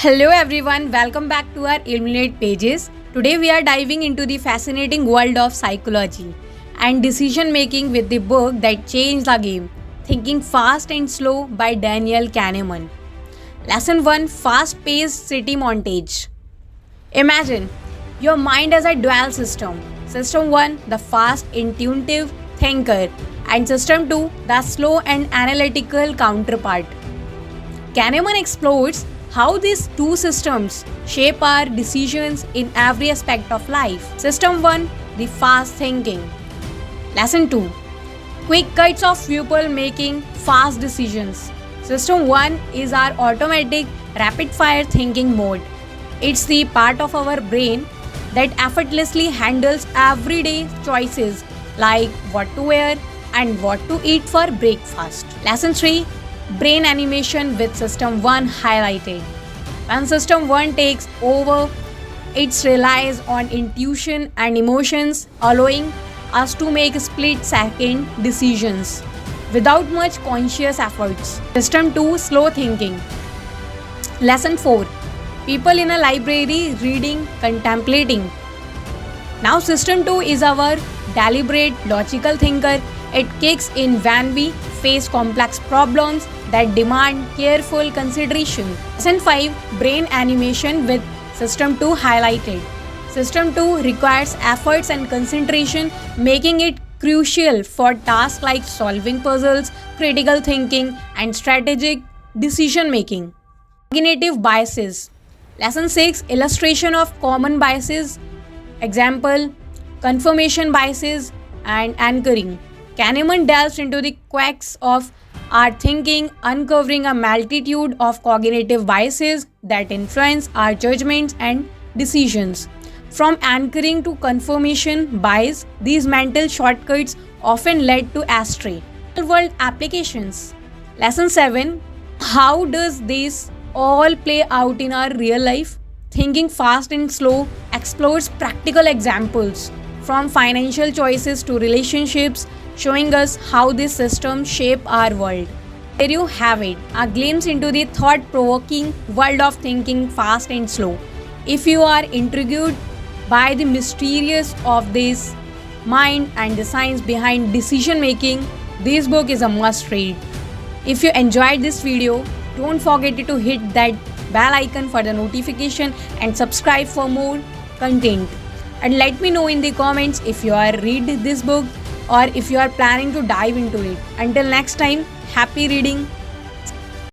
Hello everyone, welcome back to our Illuminate pages. Today we are diving into the fascinating world of psychology and decision making with the book that changed the game, Thinking Fast and Slow by Daniel Kahneman. Lesson 1, Fast-Paced City Montage. Imagine your mind as a dual system. System 1, the fast, intuitive thinker, and System 2, the slow and analytical counterpart. Kahneman explores how these two systems shape our decisions in every aspect of life. System 1, the fast thinking. Lesson 2, quick cuts of people making fast decisions. System 1 is our automatic rapid fire thinking mode. It's the part of our brain that effortlessly handles everyday choices like what to wear and what to eat for breakfast. Lesson 3, brain animation with System 1 highlighted. When System 1 takes over, it relies on intuition and emotions, allowing us to make split-second decisions without much conscious efforts. System 2, slow thinking. Lesson 4, people in a library reading, contemplating. Now System 2 is our deliberate, logical thinker. It kicks in when we face complex problems that demand careful consideration. Lesson 5, brain animation with System 2 highlighted. System 2 requires efforts and concentration, making it crucial for tasks like solving puzzles, critical thinking, and strategic decision making. Cognitive biases. Lesson 6, illustration of common biases. Example, confirmation biases and anchoring. Kahneman delves into the quirks of our thinking, uncovering a multitude of cognitive biases that influence our judgments and decisions. From anchoring to confirmation bias, these mental shortcuts often led to astray. Real-world applications. Lesson 7, how does this all play out in our real life? Thinking Fast and Slow explores practical examples from financial choices to relationships, showing us how these systems shape our world. There you have it, a glimpse into the thought-provoking world of thinking fast and slow. If you are intrigued by the mysterious of this mind and the science behind decision making, this book is a must-read. If you enjoyed this video, don't forget to hit that bell icon for the notification and subscribe for more content. And let me know in the comments if you are read this book or if you are planning to dive into it. Until next time, happy reading.